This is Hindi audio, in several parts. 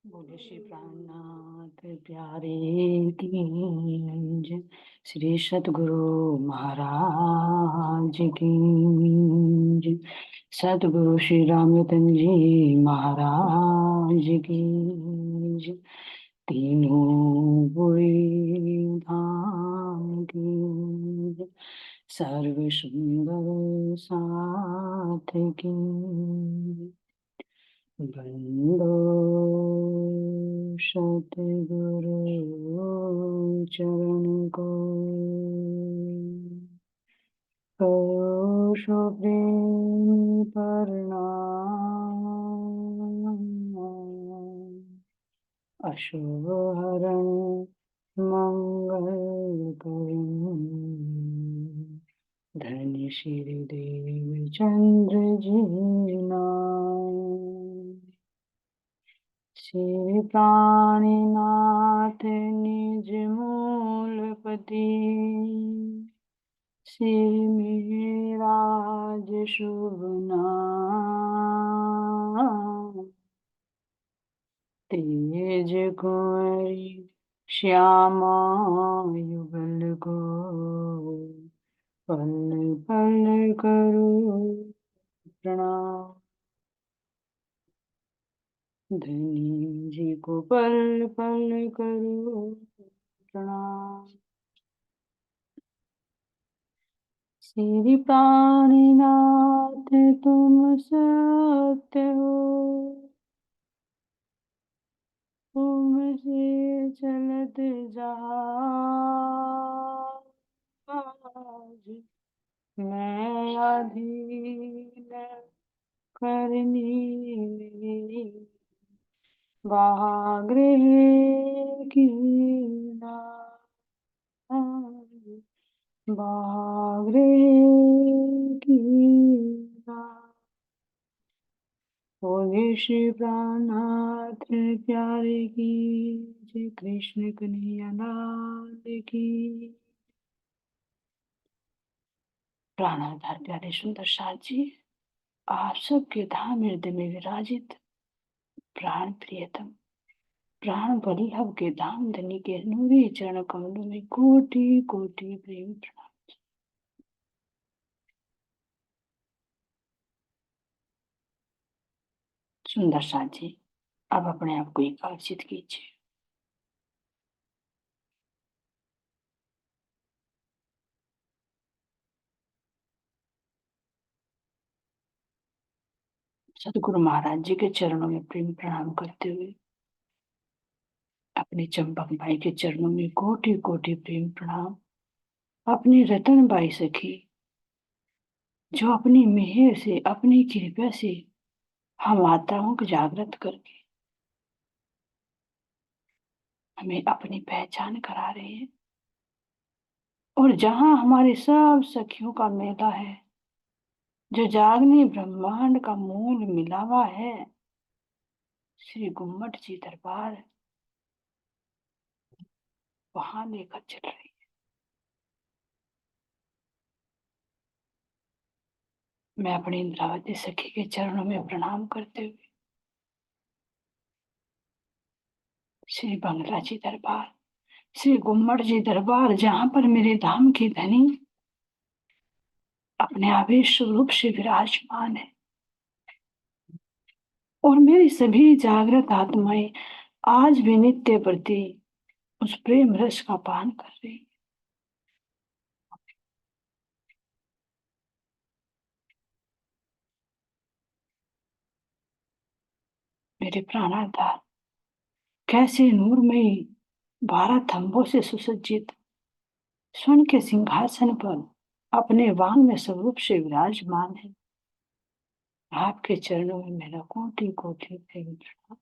बोले श्री प्राणनाथ प्यारे की जय। श्री सतगुरु महाराज की जय। सतगुरु श्री रामरतन जी महाराज की जय। तीनों बुरी धाम की जय। सर्व सुंदर साथ की बंदो सतगुरु चरण को करो सुप्रीम प्रणाम। अशुभ हरण मंगल करण धन्य श्री देव चंद्र जी नाम। श्री प्राणीनाथ निज मूलपति श्री मिहिराज शुभ नाम। तेज कुंवरी श्यामा युगल को पल पल करो प्रणाम। धनी जी को पल पल करो प्रणाम। श्री प्राणीनाथ तुम सत्य हो, तुमसे चलत जहाज। मैं अधीन करनी बागृह की नाज। बागृह की नाज। बोले श्री प्राणनाथ प्यारे की जय। कृष्ण कन्हैया लाल की। प्राणाधार प्यारे सुंदर साथ जी, आप सबके धाम हृदय में विराजित प्राण प्रियतम प्राण वल्लभ के धाम धनी के नूरी चरण कमलों में कोटि कोटि प्रेम प्रणाम। सुंदर साथ जी, अब अपने आप को एकाग्रचित कीजिए। सतगुरु महाराज जी के चरणों में प्रेम प्रणाम करते हुए अपनी चंपक बाई के चरणों में कोटि कोटि प्रेम प्रणाम। अपनी रतन बाई सखी जो अपनी मेहर से अपनी कृपा से हम आत्माओं को जागृत करके हमें अपनी पहचान करा रहे हैं। और जहां हमारे सब सखियों का मेला है, जो जागने ब्रह्मांड का मूल मिलावा है, श्री गुम्मट जी दरबार, वहां लेकर चल रही है। मैं अपनी इंद्रावती सखी के चरणों में प्रणाम करते हुए श्री बंगला जी दरबार, श्री गुम्मट जी दरबार, जहां पर मेरे धाम की धनी अपने आवेश स्वरूप से विराजमान है और मेरी सभी जागृत आत्माएं आज भी नित्य प्रति उस प्रेम रस का पान कर रही है। मेरे प्राणाधार कैसे नूरमयी 12 थंबों से सुसज्जित स्वर्ण के सिंहासन पर अपने वांग में स्वरूप से विराजमान है। आपके चरणों में मेरा कोटि कोटि प्रेम प्रणाम।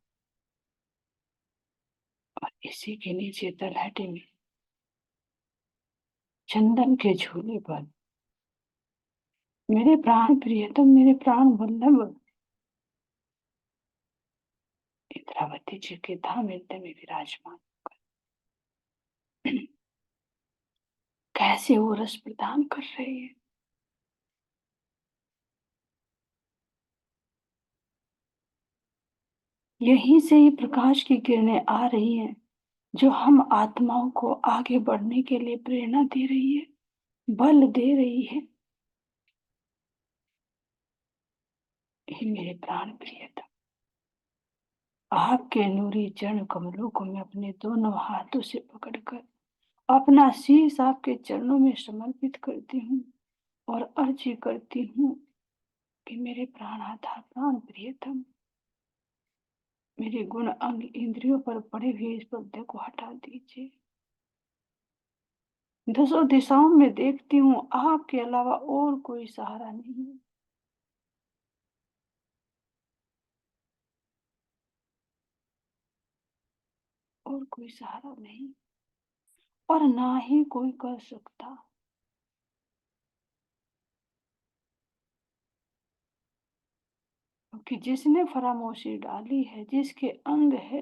और इसी के नीचे तलहटी में चंदन के झूले पर मेरे प्राण प्रियतम, मेरे प्राण वल्लभ इंद्रावती जी के धाम हृदय में विराजमान कैसे वो रस प्रदान कर रही है। यहीं से ही प्रकाश की किरणें आ रही हैं, जो हम आत्माओं को आगे बढ़ने के लिए प्रेरणा दे रही है, बल दे रही है। हे मेरे प्राण प्रियतम, आपके नूरी चरण कमलों को मैं अपने दोनों हाथों से पकड़कर अपना शीश आपके चरणों में समर्पित करती हूँ और अर्जी करती हूँ कि मेरे प्राणाधार प्राण प्रियतम, मेरे गुण अंग इंद्रियों पर पड़े हुए इस पर्दे को हटा दीजिए। दसों दिशाओं में देखती हूँ, आपके अलावा और कोई सहारा नहीं है, और कोई सहारा नहीं, और ना ही कोई कर सकता। क्योंकि जिसने फरामोशी डाली है, जिसके अंग है,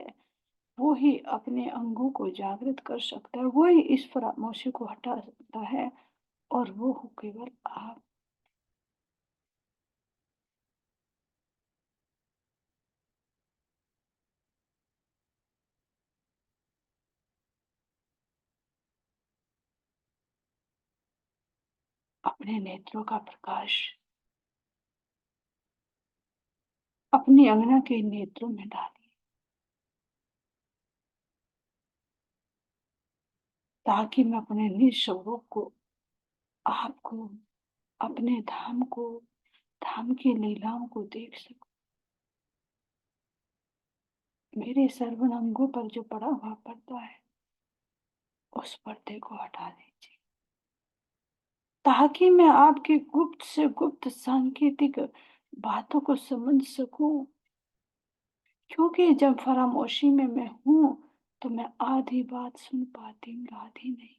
वो ही अपने अंगों को जागृत कर सकता है, वो ही इस फरामोशी को हटा सकता है, और वो हो केवल आप। अपने नेत्रों का प्रकाश अपनी अंगना के नेत्रों में डालिए, ताकि मैं अपने निज स्वरूप को, आपको, अपने धाम को, धाम की लीलाओं को देख सकूं। मेरे सर्वन अंगों पर जो पड़ा हुआ पर्दा है, उस पर्दे को हटा दीजिए, ताकि मैं आपकी गुप्त से गुप्त सांकेतिक बातों को समझ सकूं। क्योंकि जब फरामोशी में मैं हूं, तो मैं आधी बात सुन पाती हूँ, आधी नहीं।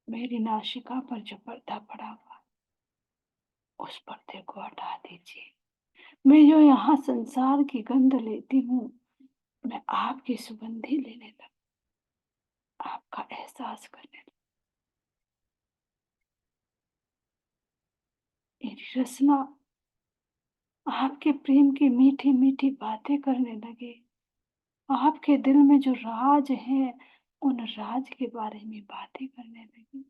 मेरी नासिका पर जो पर्दा पड़ा हुआ, उस पर्दे को हटा दीजिए। मैं जो यहाँ संसार की गंध लेती हूँ, मैं आपकी सुगंधी लेने लग, आपका एहसास करने लग, मेरी रसना आपके प्रेम की मीठी मीठी बातें करने लगे। आपके दिल में जो राज है, उन राज के बारे में बातें करने लगी।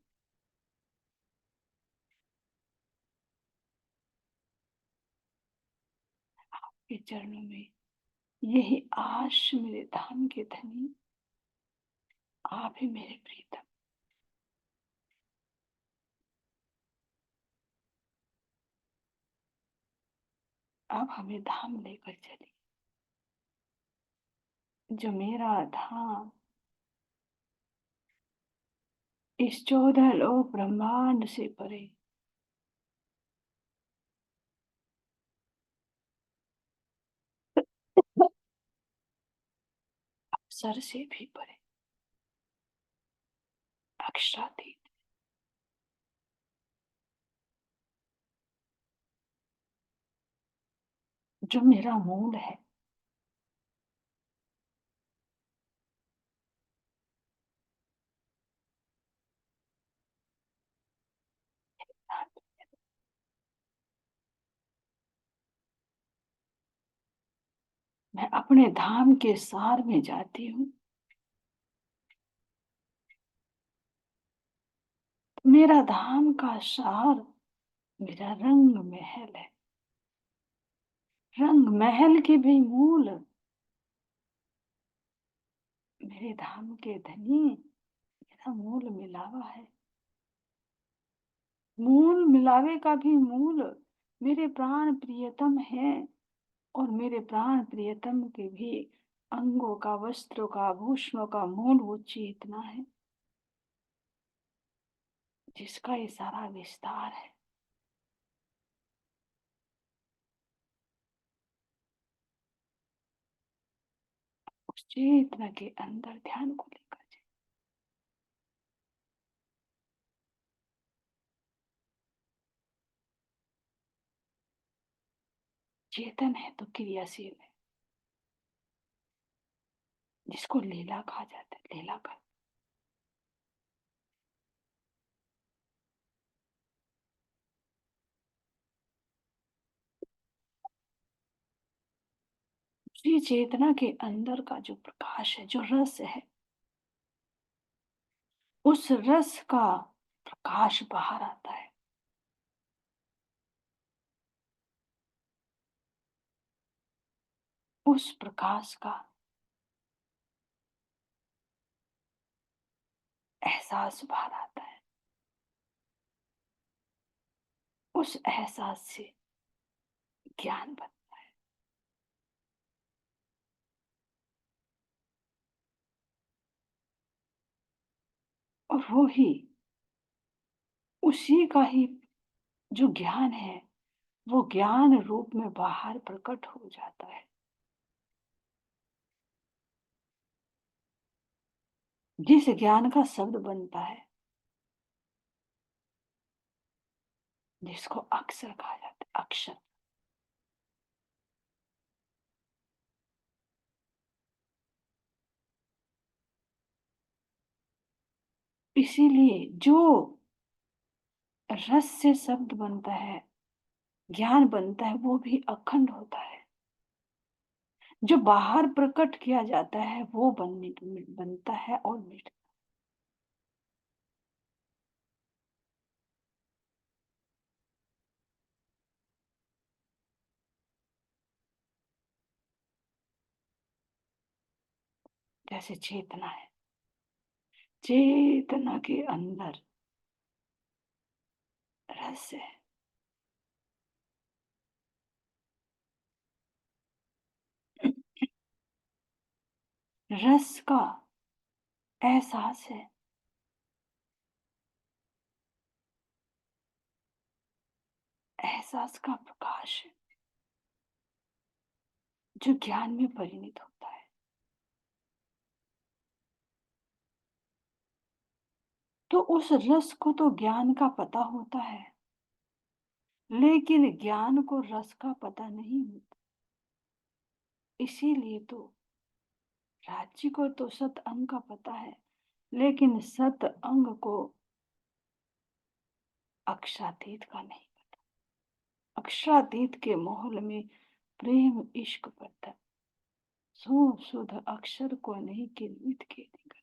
के चरणों में यही आश मेरे धाम के धनी, आप ही मेरे प्रीतम। अब हमें धाम लेकर चलिए, जो मेरा धाम इस 14 लोक ब्रह्मांड से परे, अक्षर से भी परे, अक्षरातीत, जो मेरा मूल है। मैं अपने धाम के सार में जाती हूँ। मेरा धाम का सार मेरा रंग महल है। रंग महल की भी मूल मेरे धाम के धनी, मेरा मूल मिलावा है। मूल मिलावे का भी मूल मेरे प्राण प्रियतम है, और मेरे प्राण प्रियतम के भी अंगों का, वस्त्रों का, आभूषणों का मूल वो चेतना है, जिसका ये सारा विस्तार है। उस चेतना के अंदर ध्यान को लेकर जाए। चेतन है तो क्रियाशील है, जिसको लीला कहा जाता है, लीला का। ये चेतना के अंदर का जो प्रकाश है, जो रस है, उस रस का प्रकाश बाहर आता है। उस प्रकाश का एहसास बाहर आता है। उस एहसास से ज्ञान बनता है। और वो ही, उसी का ही जो ज्ञान है, वो ज्ञान रूप में बाहर प्रकट हो जाता है। जिस ज्ञान का शब्द बनता है, जिसको अक्षर कहा जाता है, अक्षर। इसीलिए जो रस से शब्द बनता है, ज्ञान बनता है, वो भी अखंड होता है। जो बाहर प्रकट किया जाता है वो बनता है और मिटता है। जैसे चेतना है, चेतना के अंदर रस है। रस का एहसास है। एहसास का प्रकाश है, जो ज्ञान में परिणत होता है। तो उस रस को तो ज्ञान का पता होता है, लेकिन ज्ञान को रस का पता नहीं होता। इसीलिए तो राज्य को तो सत अंग का पता है, लेकिन सत अंग को अक्षरातीत का नहीं। अक्षरातीत के माहौल में प्रेम इश्क पड़ता, सो शुद्ध अक्षर को नहीं किन्वित के निकल।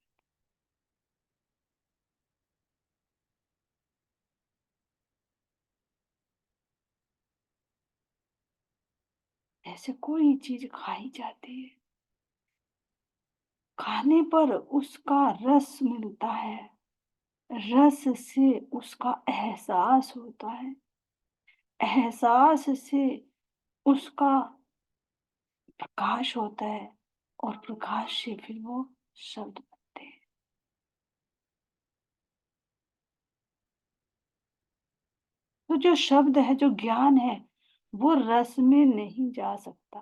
ऐसे कोई चीज खाई जाती है, खाने पर उसका रस मिलता है, रस से उसका एहसास होता है, एहसास से उसका प्रकाश होता है, और प्रकाश से फिर वो शब्द बनते हैं। तो जो शब्द है, जो ज्ञान है, वो रस में नहीं जा सकता।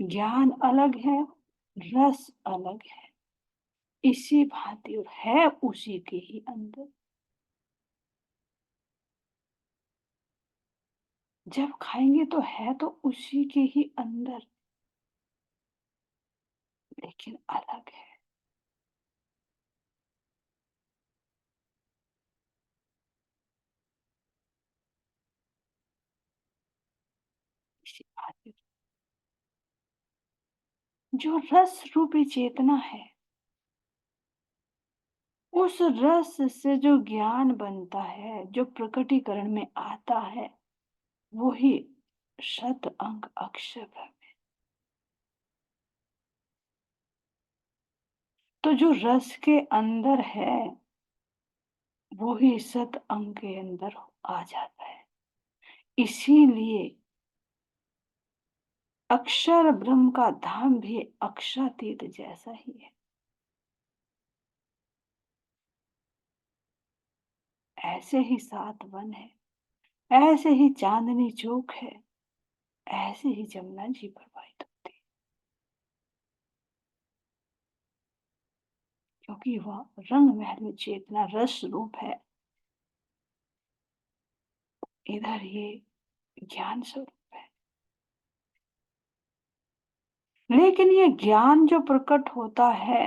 ज्ञान अलग है, रस अलग है। इसी भांति है उसी के ही अंदर। जब खाएंगे तो है तो उसी के ही अंदर, लेकिन अलग है। इसी भांति जो रस रूपी चेतना है, उस रस से जो ज्ञान बनता है, जो प्रकटीकरण में आता है, वो ही शत अंग अक्षर ब्रह्म है। तो जो रस के अंदर है, वो ही सत अंग के अंदर आ जाता है। इसीलिए अक्षर ब्रह्म का धाम भी अक्षरातीत जैसा ही है। ऐसे ही सात वन है, ऐसे ही चांदनी चौक है, ऐसे ही जमुना जी प्रवाहित होती है। क्योंकि वह रंग महल में चेतना रस रूप है, इधर ये ज्ञान स्वरूप है। लेकिन ये ज्ञान जो प्रकट होता है,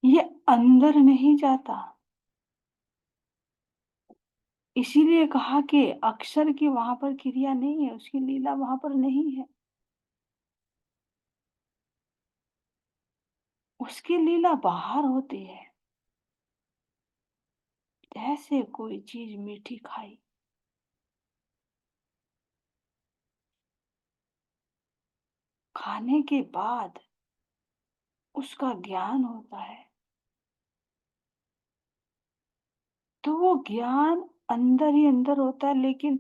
ये अंदर नहीं जाता, इसीलिए कहा कि अक्षर की वहां पर क्रिया नहीं है, उसकी लीला वहां पर नहीं है। उसकी लीला बाहर होती है। जैसे कोई चीज मीठी खाई, खाने के बाद उसका ज्ञान होता है, तो वो ज्ञान अंदर ही अंदर होता है, लेकिन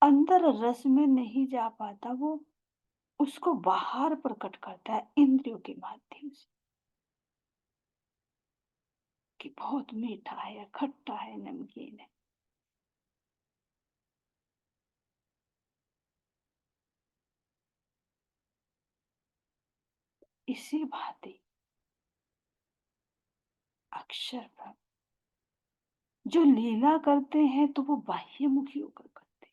अंदर रस में नहीं जा पाता। वो उसको बाहर प्रकट करता है इंद्रियों के माध्यम से, कि बहुत मीठा है, खट्टा है, नमकीन है। इसी भांति अक्षर ब्रह्म जो लीला करते हैं, तो वो बाह्यमुखी होकर करते हैं।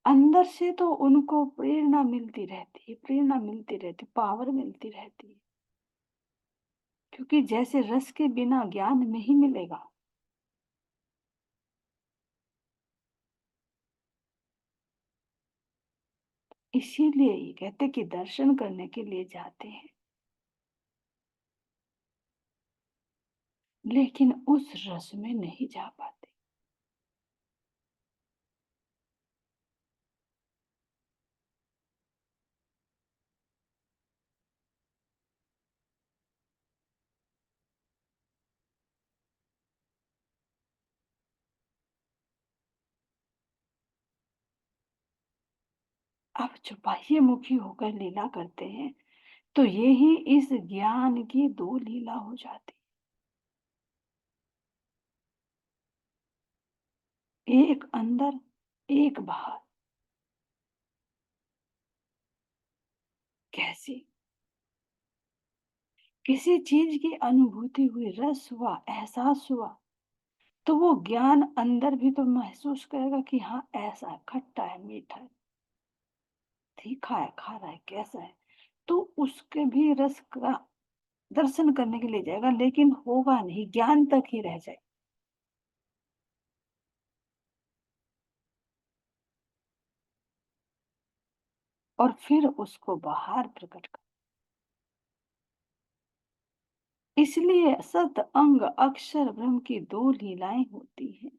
अंदर से तो उनको प्रेरणा मिलती रहती है, प्रेरणा मिलती रहती, पावर मिलती रहती है। क्योंकि जैसे रस के बिना ज्ञान नहीं मिलेगा, इसीलिए ये कहते कि दर्शन करने के लिए जाते हैं, लेकिन उस रस में नहीं जा पाते। अब जो बाह्यमुखी होकर लीला करते हैं, तो यही इस ज्ञान की दो लीला हो जाती। एक अंदर, एक बाहर। कैसी? किसी चीज की अनुभूति हुई, रस हुआ, एहसास हुआ, तो वो ज्ञान अंदर भी तो महसूस करेगा कि हाँ ऐसा है, खट्टा है, मीठा है, तीखा है, खा रहा है, कैसा है। तो उसके भी रस का दर्शन करने के लिए जाएगा, लेकिन होगा नहीं, ज्ञान तक ही रह जाए। और फिर उसको बाहर प्रकट कर। इसलिए सत अंग अक्षर ब्रह्म की दो लीलाएं होती हैं।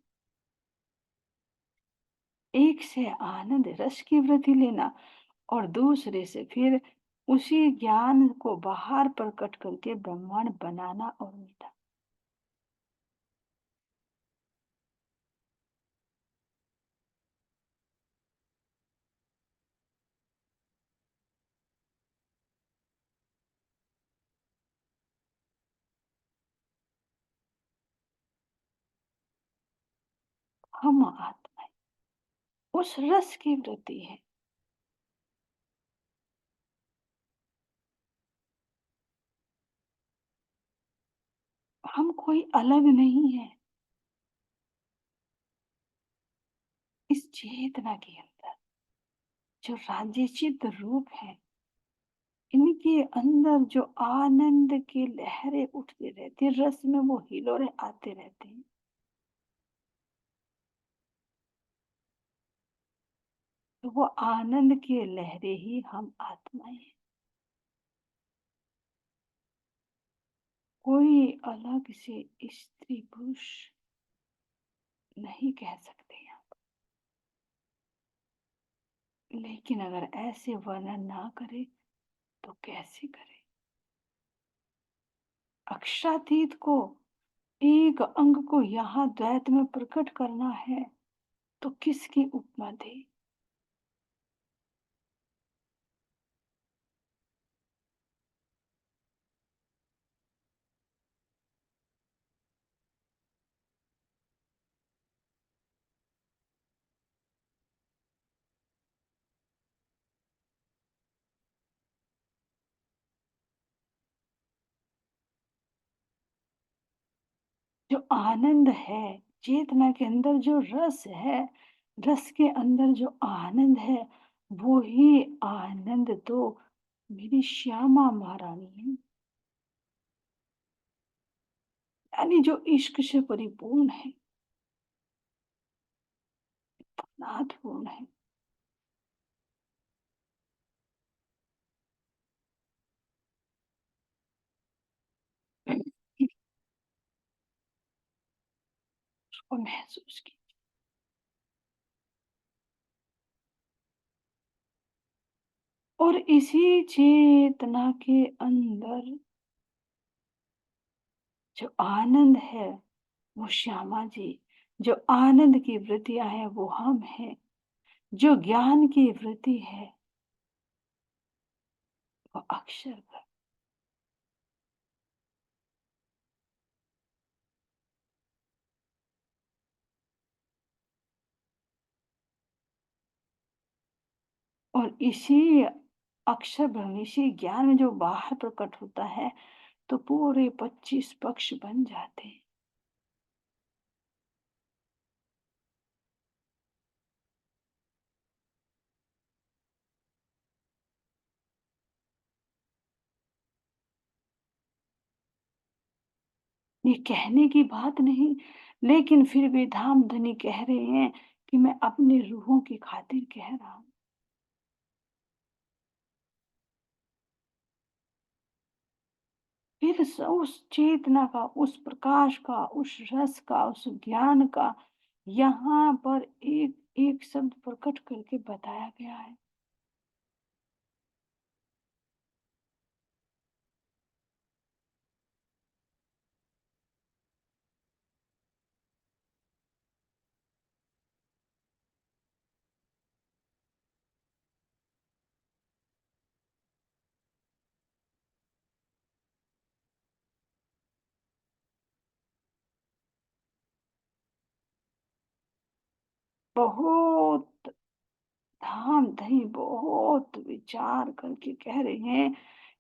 एक से आनंद रस की वृद्धि लेना, और दूसरे से फिर उसी ज्ञान को बाहर प्रकट करके ब्रह्मांड बनाना और मिटा। हम आत्मा उस रस की वृत्ति है। हम कोई अलग नहीं है। इस चेतना के अंदर जो राज्य चित्त रूप है, इनके अंदर जो आनंद की लहरें उठती रहती है, रस में वो हिलोरे आते रहते हैं। तो वो आनंद की लहरें ही हम आत्माएं हैं। कोई अलग से स्त्री पुरुष नहीं कह सकते हैं। लेकिन अगर ऐसे वर्णन ना करे तो कैसे करे? अक्षातीत को, एक अंग को यहाँ द्वैत में प्रकट करना है, तो किसकी उपमा दे? जो आनंद है, चेतना के अंदर जो रस है, रस के अंदर जो आनंद है, वो ही आनंद तो मेरी श्यामा महारानी है। यानी जो इश्क से परिपूर्ण है, नाथपूर्ण है। उसको महसूस की। और इसी चेतना के अंदर जो आनंद है वो श्यामा जी, जो आनंद की वृत्तियां हैं वो हम हैं, जो ज्ञान की वृत्ति है वो अक्षर है। और इसी अक्षर ब्रह्म, इसी ज्ञान में जो बाहर प्रकट होता है तो पूरे 25 पक्ष बन जाते हैं। ये कहने की बात नहीं, लेकिन फिर भी धाम धनी कह रहे हैं कि मैं अपने रूहों की खातिर कह रहा हूं। फिर उस चेतना का, उस प्रकाश का, उस रस का, उस ज्ञान का यहाँ पर एक एक शब्द प्रकट करके बताया गया है। बहुत धाम धनी बहुत विचार करके कह रहे हैं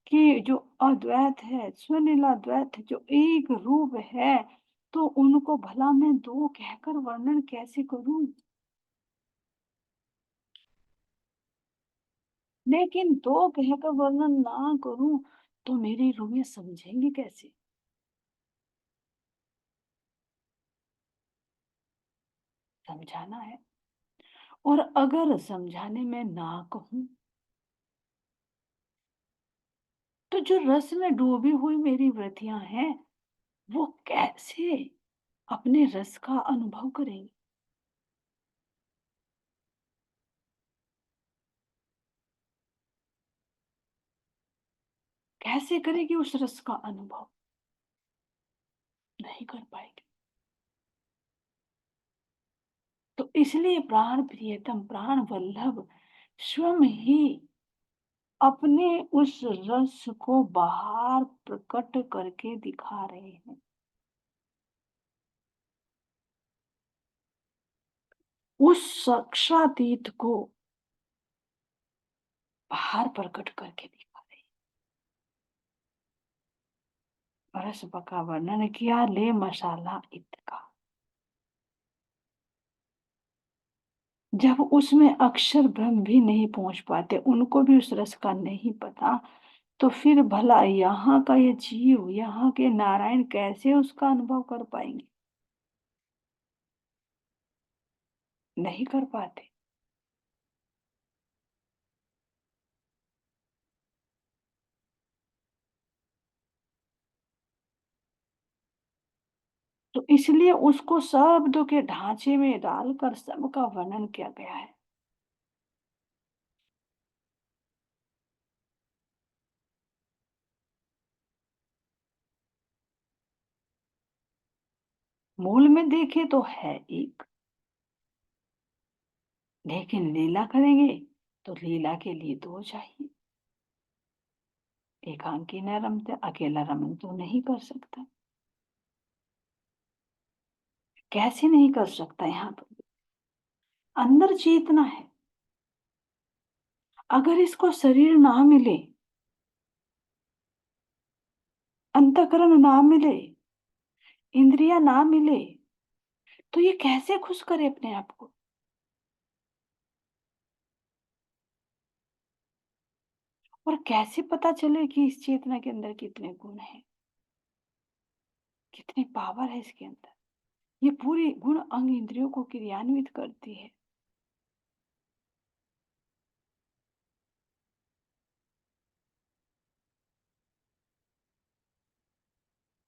कि जो अद्वैत है, स्वनिल अद्वैत है, जो एक रूप है, तो उनको भला मैं दो कहकर वर्णन कैसे करूं। लेकिन दो कहकर वर्णन ना करूं तो मेरी रूहें समझेंगी कैसे। समझाना है। और अगर समझाने में ना कहूं तो जो रस में डूबी हुई मेरी वृत्तियां हैं वो कैसे अपने रस का अनुभव करेंगी। कैसे करेगी उस रस का अनुभव। नहीं कर पाएगी। तो इसलिए प्राण प्रियतम, प्राण वल्लभ स्वयं ही अपने उस रस को बाहर प्रकट करके दिखा रहे हैं। उस साक्षातीत को बाहर प्रकट करके दिखा रहे हैं। रस का वर्णन किया, ले मसाला इत का। जब उसमें अक्षर ब्रह्म भी नहीं पहुंच पाते, उनको भी उस रस का नहीं पता, तो फिर भला यहाँ का ये जीव, यहाँ के नारायण कैसे उसका अनुभव कर पाएंगे। नहीं कर पाते। तो इसलिए उसको शब्दों के ढांचे में डालकर सबका वर्णन किया गया है। मूल में देखे तो है एक, लेकिन लीला करेंगे तो लीला के लिए दो चाहिए। एकांकी न रमते, अकेला रमन तो नहीं कर सकता। कैसे नहीं कर सकता। यहाँ पर अंदर चेतना है। अगर इसको शरीर ना मिले, अंतःकरण ना मिले, इंद्रिया ना मिले, तो ये कैसे खुश करे अपने आप को। और कैसे पता चले कि इस चेतना के अंदर कितने गुण हैं। कितनी पावर है इसके अंदर। ये पूरी गुण अंग इंद्रियों को क्रियान्वित करती है।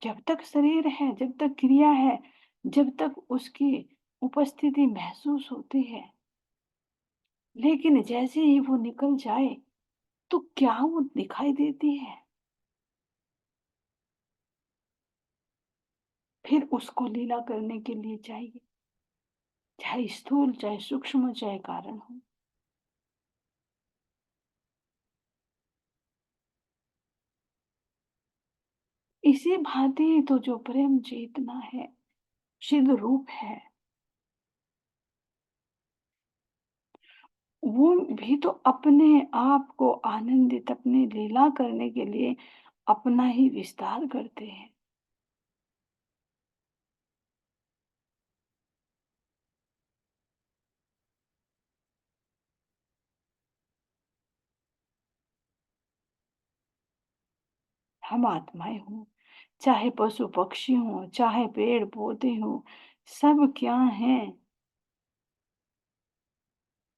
जब तक शरीर है, जब तक क्रिया है, जब तक उसकी उपस्थिति महसूस होती है, लेकिन जैसे ही वो निकल जाए तो क्या वो दिखाई देती है। फिर उसको लीला करने के लिए चाहिए, चाहे स्थूल, चाहे सूक्ष्म, चाहे कारण हो। इसी भांति तो जो प्रेम चेतना है, सिद्ध रूप है, वो भी तो अपने आप को आनंदित, अपनी लीला करने के लिए अपना ही विस्तार करते हैं। हम आत्माएं हों, चाहे पशु पक्षी हों, चाहे पेड़ पौधे हों, सब क्या हैं?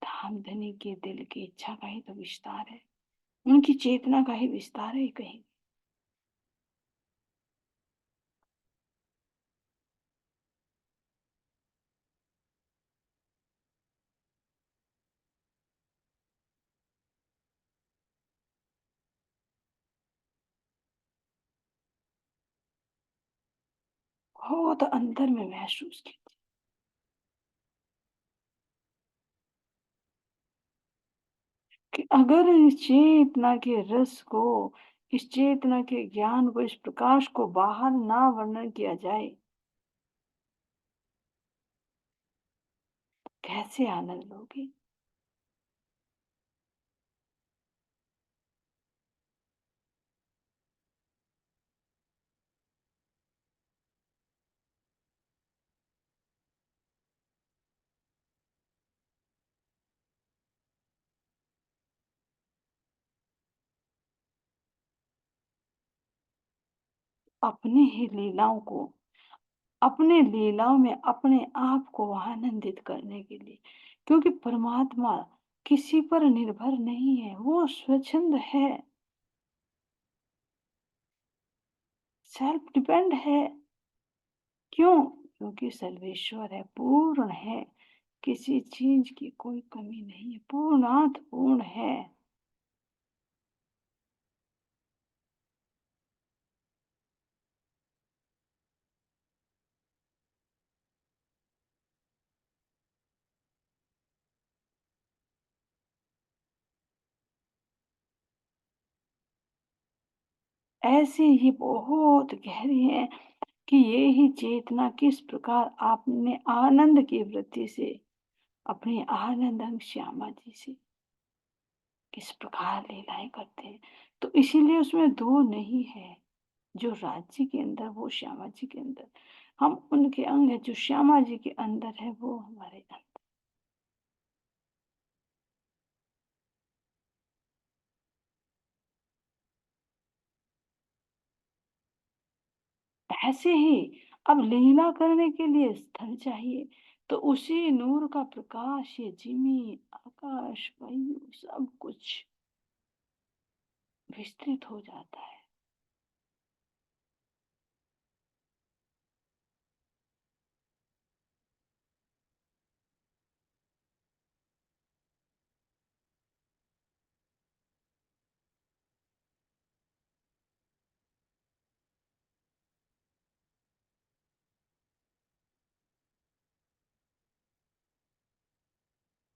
धाम धनी के दिल की इच्छा का ही तो विस्तार है, उनकी चेतना का ही विस्तार है कहीं। बहुत अंदर में महसूस की कि अगर इस चेतना के रस को, इस चेतना के ज्ञान को, इस प्रकाश को बाहर ना वर्णन किया जाए, कैसे आनंद लोगे। अपनी ही लीलाओं को, अपने लीलाओं में अपने आप को आनंदित करने के लिए, क्योंकि परमात्मा किसी पर निर्भर नहीं है, वो स्वच्छंद है, सेल्फ डिपेंड है। क्यों? क्योंकि सर्वेश्वर है, पूर्ण है, किसी चीज की कोई कमी नहीं है, पूर्णात पूर्ण है। ऐसी ही बहुत गहरी है कि ये ही चेतना किस प्रकार आपने आनंद की वृत्ति से, अपनी आनंद अंग श्यामा जी से किस प्रकार लीलाएं करते हैं। तो इसीलिए उसमें दो नहीं है, जो राज्य के अंदर वो श्यामा जी के अंदर, हम उनके अंग है, जो श्यामा जी के अंदर है वो हमारे अंदर। ऐसे ही अब लीला करने के लिए स्थल चाहिए, तो उसी नूर का प्रकाश ये जिमी आकाश वायु सब कुछ विस्तृत हो जाता है।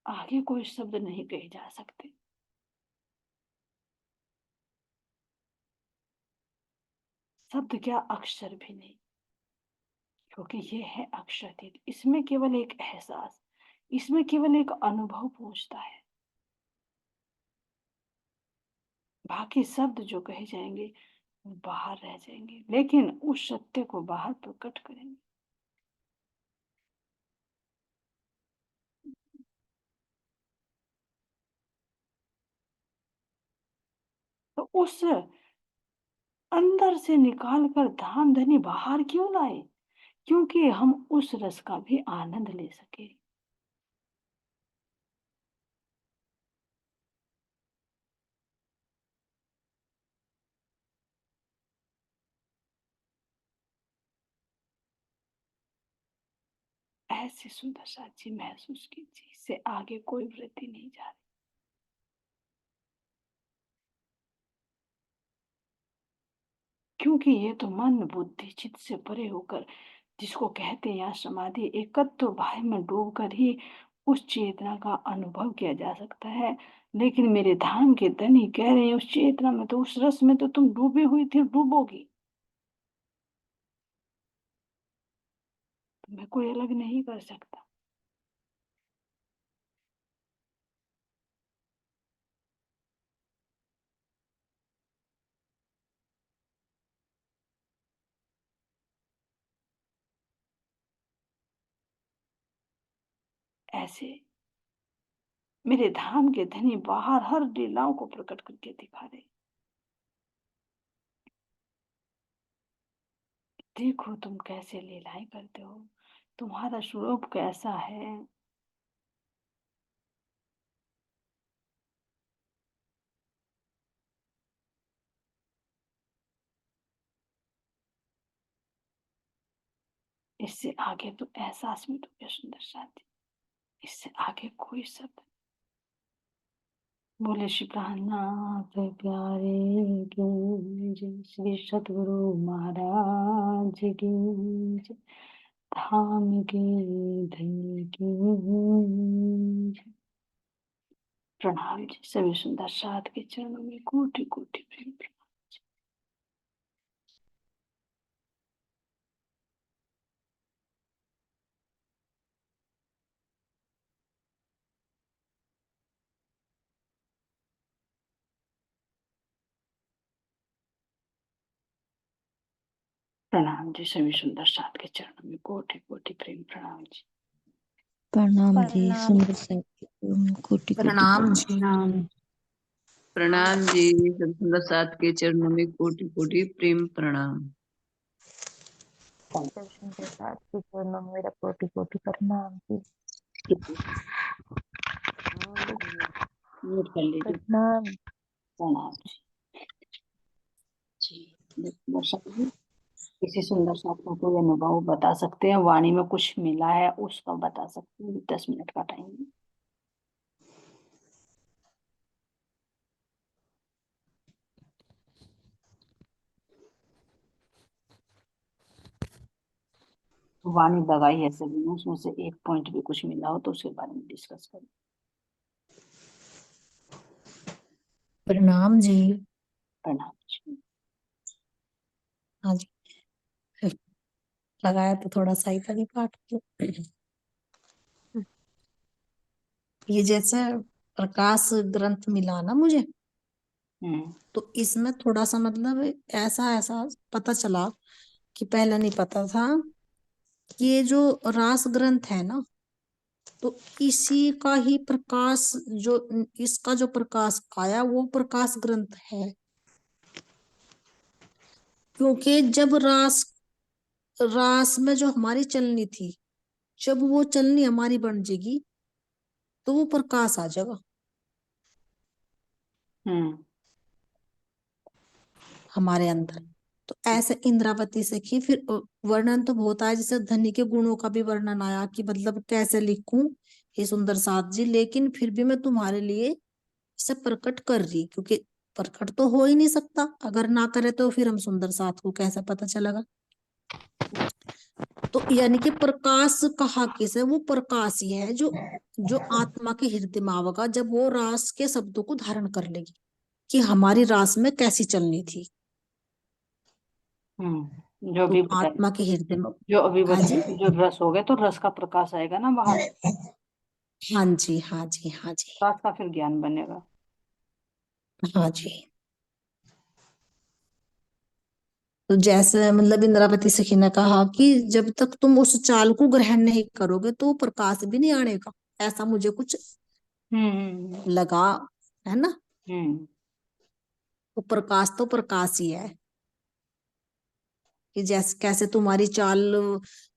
आगे कोई शब्द नहीं कहे जा सकते। शब्द क्या, अक्षर भी नहीं, क्योंकि ये है अक्षरातीत। इसमें केवल एक एहसास, इसमें केवल एक अनुभव पहुंचता है। बाकी शब्द जो कहे जाएंगे वो बाहर रह जाएंगे, लेकिन उस सत्य को बाहर प्रकट करेंगे। तो उस अंदर से निकाल कर धाम धनी बाहर क्यों लाए? क्योंकि हम उस रस का भी आनंद ले सके। ऐसी सुंदर साची महसूस कीजिए, इससे आगे कोई वृत्ति नहीं जा रही। क्योंकि ये तो मन बुद्धि चित्त से परे होकर, जिसको कहते हैं यहाँ समाधि, एकत्व भाव में डूबकर ही उस चेतना का अनुभव किया जा सकता है। लेकिन मेरे धाम के धनी कह रहे हैं, उस चेतना में तो, उस रस में तो तुम डूबी हुई थी, डूबोगी। तुम्हें कोई अलग नहीं कर सकता। ऐसे मेरे धाम के धनी बाहर हर लीलाओं को प्रकट करके दिखा रहे। देखो तुम कैसे लीलाएं करते हो, तुम्हारा स्वरूप कैसा है। इससे आगे तो एहसास में डूबे सुंदर साथी, इससे आगे कोई शब्द। बोले श्री प्राणनाथ प्यारे की जय, श्री सतगुरु महाराज की जय, धाम की धन्य की जय। प्रणाम जी, सभी सुंदर साथ के चरणों में कोटि कोटि प्रेम प्रणाम। प्रणाम जी, सभी सुंदर साथ के चरणों में कोटि कोटि प्रेम प्रणाम जी। प्रणाम जी, प्रणाम सुंदर साहिब कोटि कोटि प्रणाम जी प्रणाम। प्रणाम जी, सुंदर साथ के चरणों में कोटि कोटि प्रेम प्रणाम। सुंदर साथ के चरणों में मेरा कोटि कोटि प्रणाम जी। म्यूट कर लीजिए। प्रणाम प्रणाम जी। जी वर्षा जी, किसी सुंदर साथ का कोई अनुभव बता सकते हैं, वाणी में कुछ मिला है उसका बता सकते हैं, 10 मिनट का टाइम है। वाणी दवाई है सभी में, उसमें से एक पॉइंट भी कुछ मिला हो तो उसके बारे में डिस्कस करें। प्रणाम जी। प्रणाम जी। हाँ जी, लगाया तो थोड़ा सा ही था कि पाठ को। ये जैसे प्रकाश ग्रंथ मिला ना मुझे, तो इसमें थोड़ा सा मतलब ऐसा ऐसा पता चला कि पहले नहीं पता था कि ये जो रास ग्रंथ है ना, तो इसी का ही प्रकाश, जो इसका जो प्रकाश आया वो प्रकाश ग्रंथ है। क्योंकि जब रास रास में जो हमारी चलनी थी, जब वो चलनी हमारी बन जाएगी तो वो प्रकाश आ जाएगा हमारे अंदर। तो ऐसे इंद्रावती से की फिर वर्णन तो बहुत आया, जैसे धनी के गुणों का भी वर्णन आया कि मतलब कैसे लिखूं हे सुंदर साथ जी, लेकिन फिर भी मैं तुम्हारे लिए इसे प्रकट कर रही, क्योंकि प्रकट तो हो ही नहीं सकता, अगर ना करे तो फिर हम सुंदर साथ को कैसे पता चलेगा। तो यानी कि प्रकाश कहा किसे, वो प्रकाश ही है जो जो आत्मा के हृदय में आवेगा जब वो रास के शब्दों को धारण कर लेगी कि हमारी रास में कैसी चलनी थी। जो तो भी बताया, आत्मा के हृदय में, जो अभी हाँ जी, बताया, जो रस हो गया तो रस का प्रकाश आएगा ना बाहर, हाँ जी, हाँ जी, हाँ जी, प्रकाश का फिर ज्ञान बनेगा। हाँ जी। तो जैसे मतलब इंद्रावती सखी ने कहा कि जब तक तुम उस चाल को ग्रहण नहीं करोगे तो प्रकाश भी नहीं आनेगा, ऐसा मुझे कुछ लगा, है ना। हम्म तो प्रकाश ही है। कि जैसे कैसे तुम्हारी चाल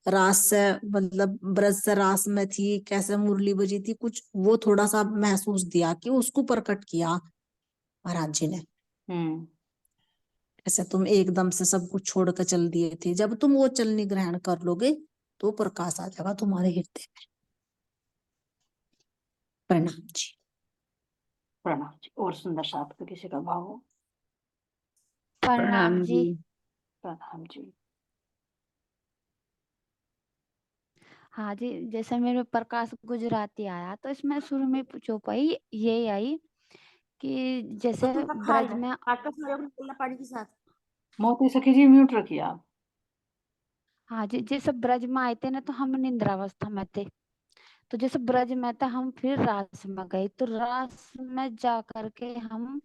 रास से मतलब ब्रज से रास में थी, कैसे मुरली बजी थी, कुछ वो थोड़ा सा महसूस दिया कि उसको प्रकट किया महाराज जी ने। ऐसे तुम एकदम से सब कुछ छोड़ कर चल दिए थे, जब तुम वो चलनी ग्रहण कर लोगे तो प्रकाश आ जाएगा तुम्हारे हृदय में। प्रणाम जी। प्रणाम जी। और सुंदर साथ का किसी का भाव हो? प्रणाम जी। प्रणाम जी। हाँ जी, जैसे मेरे प्रकाश गुजराती आया तो इसमें शुरू में चौपाई यही आई कि जैसे ब्रज में मोती सखी जी म्यूट रखिए आप। हाँ जी, जैसे ब्रज में आए थे ना तो हम निंद्रावस्था में थे, तो जैसे ब्रज में था हम फिर रास में गए, तो रास में जा करके हम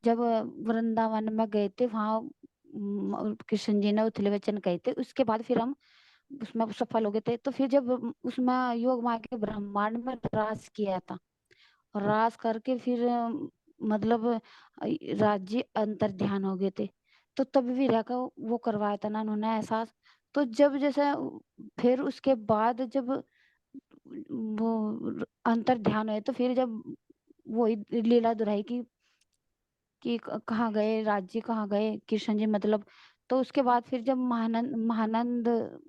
जब वृंदावन में गए थे वहां कृष्ण जी ने उथले वचन कहे थे, उसके बाद फिर हम उसमें सफल हो गए थे। तो फिर जब उसमें योग माया के ब्रह्मांड में रास किया था, और रास करके फिर मतलब राज्य अंतर ध्यान हो गए थे, तो तब भी रहकर वो करवाया था ना उन्होंने एहसास। तो जब जैसे फिर उसके बाद जब वो अंतर ध्यान हुए तो फिर जब वही लीला दुराई की कि कहाँ गए राज्य, कहाँ गए कृष्ण जी मतलब। तो उसके बाद फिर जब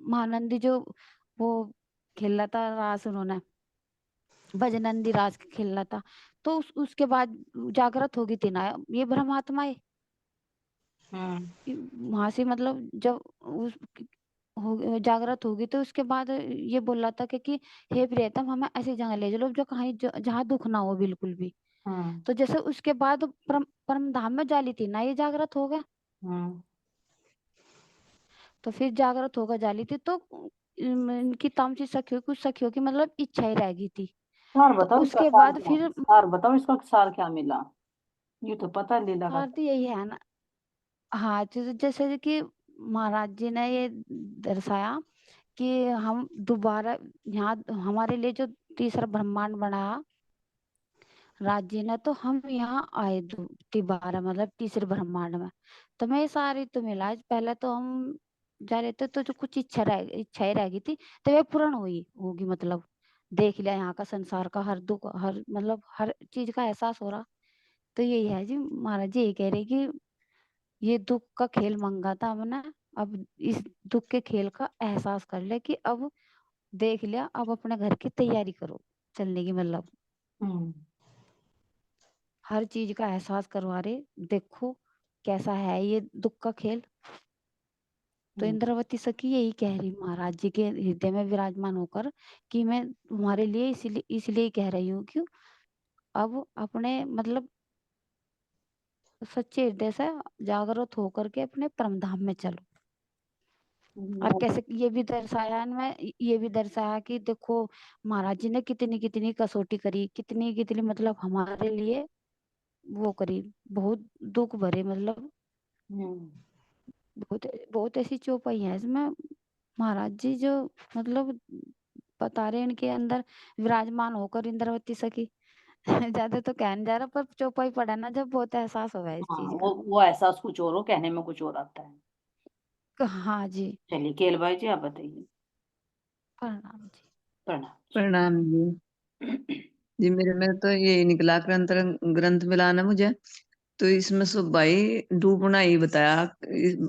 महानंदी जो वो खेल रहा था रास, उन्होंने भजनंदी राज खेल रहा था, तो उसके बाद जागृत होगी थी ना ये ब्रह्मात्माएं वहां से, मतलब जब उस जागृत होगी तो उसके बाद ये बोल रहा था कि हे प्रियतम हमें ऐसी जगह ले चलो जो कहीं जहाँ दुख ना हो बिल्कुल भी। तो जैसे उसके बाद परम धाम में जाली थी ना ये जागृत हो गया। तो फिर जागृत होकर जाली थी तो इनकी तामसी सखियों कुछ सखियों की मतलब इच्छा ही रह गई थी। सार तो बताओ इसका उसके सार बाद क्या? फिर सार बताओ इसका सार क्या मिला? ये तो पता है लीला का। सार तो यही है ना। हाँ, जैसे कि महाराज जी ने ये दर्शाया कि हम दोबारा यहाँ हमारे लिए जो तीसरा ब्रह्मांड बनाया राज्य ने, तो हम यहाँ आए दोबारा मतलब तीसरे ब्रह्मांड में। तो मैं सारी तो मिला, पहले तो हम जा रहे थे तो जो कुछ इच्छाएं रह गई थी तो वे पूर्ण हुई होगी, मतलब देख लिया यहाँ का संसार का हर दुख, हर मतलब हर चीज का एहसास हो रहा। तो यही है जी, महाराज जी यही कह रहे कि ये दुख का खेल मंगा था हमने, अब इस दुख के खेल का एहसास कर ले कि अब देख लिया, अब अपने घर की तैयारी करो चलने की, मतलब हर चीज का एहसास करवा रहे, देखो कैसा है ये दुख का खेल। तो इंद्रावती सखी यही कह रही महाराज जी के हृदय में विराजमान होकर कि मैं तुम्हारे लिए इसलिए कह रही हूँ कि अब अपने मतलब सच्चे हृदय से जागृत होकर के अपने परम धाम में चलो। और कैसे ये भी दर्शाया मैं, ये भी दर्शाया कि देखो महाराज जी ने कितनी कितनी कसौटी करी, कितनी कितनी मतलब हमारे लिए वो करी, बहुत दुख भरे मतलब बहुत बहुत ऐसी चौपाई है इसमें महाराज जी जो मतलब बता रहे हैं इनके अंदर विराजमान होकर इंद्रावती सखी। ज्यादा तो कह नहीं जा रहा, पर चौपाई पढ़ा ना जब बहुत एहसास हुआ है इस हाँ, चीज का। वो एहसास कुछ और हो, कहने में कुछ और आता है। हाँ जी। चलिए केल भाई जी आप बताइए। प्रणाम जी। प्रणाम प्रणाम जी। जी मेरे में तो ये निकला ग्रंथ ग्रंथ मिला ना मुझे, तो इसमें सब भाई डूबना ही बताया।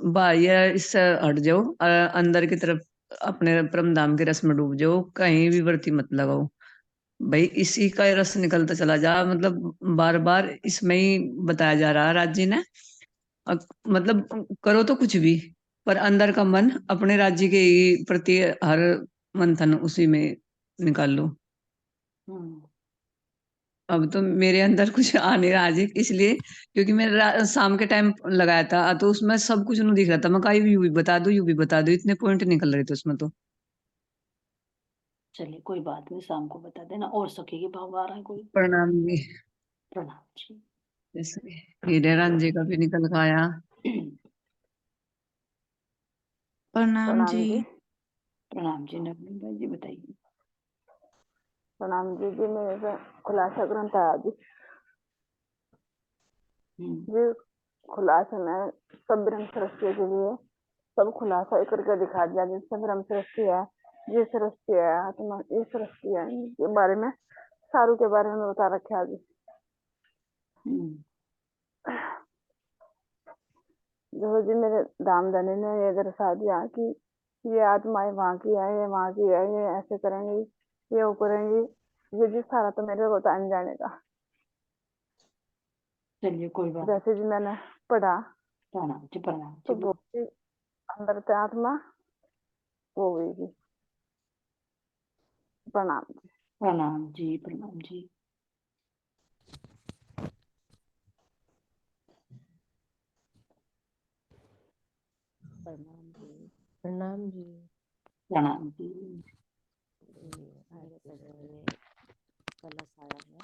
बाहर इससे हट जाओ और अंदर की तरफ अपने परम धाम के रस में डूब जाओ, कहीं भी वृत्ति मत लगाओ भाई, इसी का रस निकलता चला जा। मतलब बार बार इसमें ही बताया जा रहा है राज्य ने। मतलब करो तो कुछ भी, पर अंदर का मन अपने राज्य के ही प्रति हर मंथन उसी में निकाल लो। अब तो मेरे अंदर कुछ आ नहीं रहा जी, इसलिए क्योंकि मैं शाम के टाइम लगाया था तो उसमें सब कुछ नहीं दिख रहा था। मैं कहीं भी यू भी बता दो, यू भी बता दो, इतने पॉइंट निकल रहे थे उसमें तो। चलिए कोई बात नहीं, शाम को बता देना। और सखी के भाव आ रहा है कोई? प्रणाम जी। प्रणाम जी। जैसे हीरे रांझे का भी निकल का आया। प्रणाम जी। प्रणाम जी। नवीन भाई जी बताइए। प्रणाम जी। जी मेरे से खुलासा ग्रंथ आया जी। जी खुलासा में सब ब्रह्म सरस्वती के लिए सब खुलासा करके दिखा दिया, जिससे ब्रह्म सृष्टि है, ये सृष्टि है, आत्मा ये सृष्टि है, के बारे में सारू के बारे में बता रखे आगे। जो जी मेरे दामदनी ने ये दर्शा दिया कि ये आत्माएं वहां की है, ये वहां की है, ये ऐसे करेंगी, ये वो करेंगी, ये जी सारा तो मेरे को तो अनजाने का। चलिए कोई बात जैसे जी मैंने पढ़ा प्रणाम जी प्रणाम तो जी वो भी अंदर से आत्मा वो हुई जी। प्रणाम जी। प्रणाम जी प्रणाम जी। प्रणाम जी। प्रणाम जी। प्रणाम जी। मेरे सजने कलश आया है,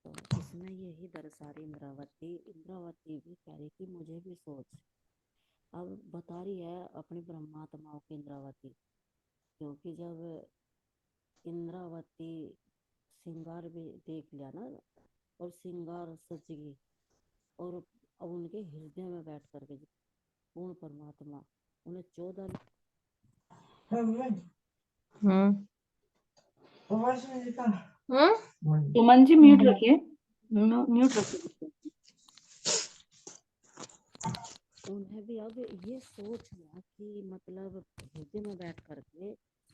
तो इसमें यही दर्शा रही इंद्रावती। इंद्रावती भी कह रही कि मुझे भी सोच, अब बता रही है अपनी ब्रह्मात्माओं की इंद्रावती, क्योंकि जब इंद्रावती श्रृंगार भी देख लिया ना, और श्रृंगार सज गई, और अब उनके हृदय में बैठ करके पूर्ण परमात्मा उन्हें 14 सुमन जी म्यूट रखिए, म्यूट रखिए। उन्हें भी अब ये सोच लिया कि मतलब हृदय में बैठ करके,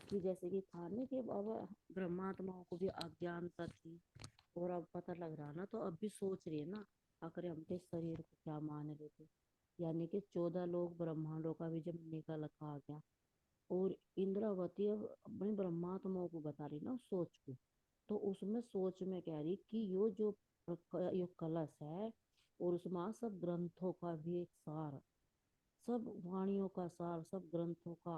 कि जैसे कि था ना कि अब ब्रह्मात्माओं को भी अज्ञानता थी, और अब पता लग रहा ना, तो अब भी सोच रही है ना, आखिर हम के शरीर को क्या मान रहे थे, यानी कि 14 लोग ब्रह्मांडों का भी जब निकल आ गया, और इंद्रावती अब अपनी ब्रह्मात्माओं को बता रही ना सोच को, तो उसमें सोच में कह रही कि यो कलश है, और उसमें सब ग्रंथों का भी एक सार, सब वाणियों का सार, सब ग्रंथों का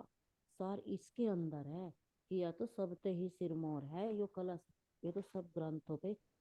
सार इसके अंदर है, कि या तो सब ते ही सिरमौर है यो कलश, ये तो सब ग्रंथों पे